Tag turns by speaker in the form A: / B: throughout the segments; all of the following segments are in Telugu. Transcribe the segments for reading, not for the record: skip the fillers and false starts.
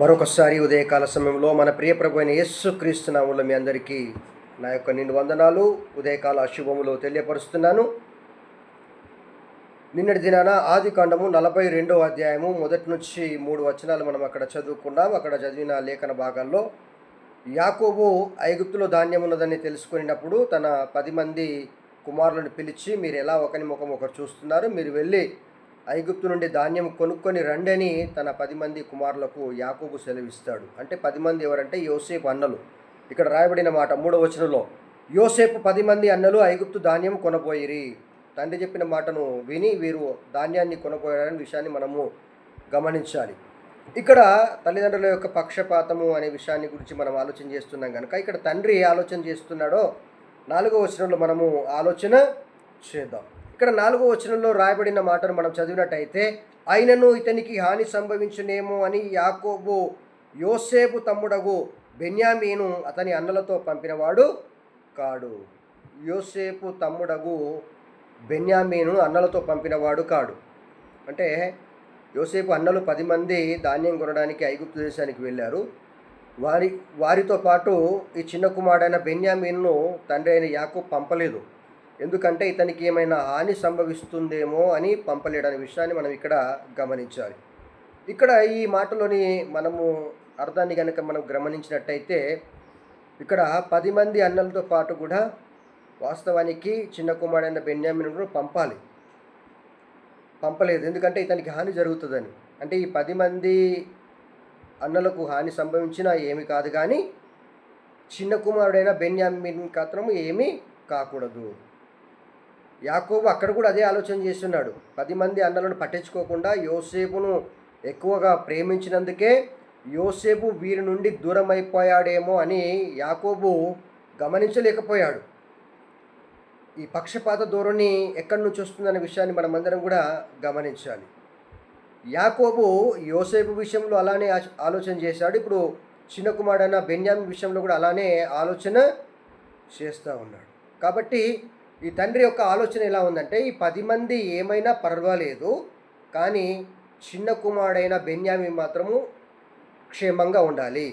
A: మరొకసారి ఉదయకాల సమయంలో మన ప్రియ ప్రభు అయిన యేసుక్రీస్తు నామములో మీ అందరికీ నా యొక్క నిండు వందనాలు, ఉదయకాల శుభములు తెలియపరుస్తున్నాను. నిన్నటి దినాన ఆదికాండము 42వ అధ్యాయము మొదటి నుంచి 3 వచనాలు మనం అక్కడ చదువుకున్నాం. అక్కడ చదివిన లేఖన భాగాల్లో యాకోబు ఐగుప్తులో ధాన్యం ఉన్నదని తెలుసుకున్నప్పుడు తన 10 మంది కుమారులను పిలిచి, మీరు ఎలా ఒకరి ముఖం ఒకరు చూస్తున్నారు, మీరు వెళ్ళి ఐగుప్తు నుండి ధాన్యం కొనుక్కొని రండి అని తన 10 మంది కుమారులకు యాకోబు సెలవిస్తాడు. అంటే 10 మంది ఎవరంటే యోసేపు అన్నలు. ఇక్కడ రాయబడిన మాట 3వ వచనంలో, యోసేపు 10 మంది అన్నలు ఐగుప్తు ధాన్యం కొనబోయిరి. తండ్రి చెప్పిన మాటను విని వీరు ధాన్యాన్ని కొనబోయారనే విషయాన్ని మనము గమనించాలి. ఇక్కడ తల్లిదండ్రుల యొక్క పక్షపాతము అనే విషయాన్ని గురించి మనం ఆలోచన చేస్తున్నాం కనుక ఇక్కడ తండ్రి ఆలోచన చేస్తున్నాడో 4వ వచనంలో మనము ఆలోచన చేద్దాం. ఇక్కడ 4వ వచనంలో రాయబడిన మాటను మనం చదివినట్టయితే, అయినను ఇతనికి హాని సంభవించునేమో అని యాకోబు యోసేపు తమ్ముడగు బెన్యామీను అతని అన్నలతో పంపినవాడు కాడు. యోసేపు తమ్ముడగు బెన్యామీను అన్నలతో పంపినవాడు కాడు. అంటే యోసేపు అన్నలు 10 మంది ధాన్యం కొనడానికి ఐగుప్తు దేశానికి వెళ్ళారు. వారితో పాటు ఈ చిన్న కుమారుడైన బెన్యామీను తండ్రి అయిన యాకోబు పంపలేదు. ఎందుకంటే ఇతనికి ఏమైనా హాని సంభవిస్తుందేమో అని పంపలేడనే విషయాన్ని మనం ఇక్కడ గమనించాలి. ఇక్కడ ఈ మాటలోని మనము అర్థాన్ని కనుక మనం గమనించినట్టయితే, ఇక్కడ 10 మంది అన్నలతో పాటు కూడా వాస్తవానికి చిన్న కుమారుడైన బెన్యామీను పంపలేదు. ఎందుకంటే ఇతనికి హాని జరుగుతుందని. అంటే ఈ 10 మంది అన్నలకు హాని సంభవించినా ఏమి కాదు, కానీ చిన్న కుమారుడైన బెన్యామీను మాత్రం ఏమీ కాకూడదు. యాకోబు అక్కడ కూడా అదే ఆలోచన చేస్తున్నాడు. 10 మంది అన్నలను పట్టించుకోకుండా యోసేపును ఎక్కువగా ప్రేమించినందుకే యోసేపు వీరి నుండి దూరం అయిపోయాడేమో అని యాకోబు గమనించలేకపోయాడు. ఈ పక్షపాత ధోరణి ఎక్కడి నుంచి వస్తుందనే విషయాన్ని మనమందరం కూడా గమనించాలి. యాకోబు యోసేపు విషయంలో అలానే ఆలోచన చేశాడు. ఇప్పుడు చిన్న కుమారుడైన బెన్యామీను విషయంలో కూడా అలానే ఆలోచన చేస్తూ ఉన్నాడు. కాబట్టి ఈ తండ్రి యొక్క ఆలోచన ఎలా ఉందంటే, ఈ 10 మంది ఏమైనా పర్వాలేదు, కానీ చిన్న కుమారుడైన బెన్యామీను మాత్రము క్షేమంగా ఉండాలి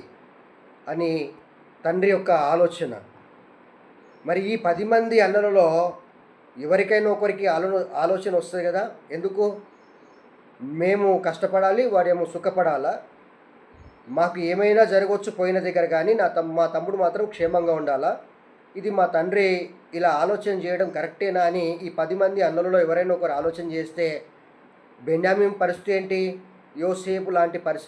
A: అని తండ్రి యొక్క ఆలోచన. మరి ఈ 10 మంది అన్నలలో ఎవరికైనా ఒకరికి ఆలోచన వస్తుంది కదా, ఎందుకు మేము కష్టపడాలి, వాడేమో సుఖపడాలా, మాకు ఏమైనా జరగవచ్చు పోయిన దగ్గర, కానీ మా తమ్ముడు మాత్రం క్షేమంగా ఉండాలా, ఇది మా తండ్రి ఇలా ఆలోచన చేయడం కరెక్టేనా అని ఈ 10 మంది అన్నలలో ఎవరైనా ఒకరు ఆలోచన చేస్తే బెన్యామీను పరిస్థితి ఏంటి? యోసేపు లాంటి పరిస్థితి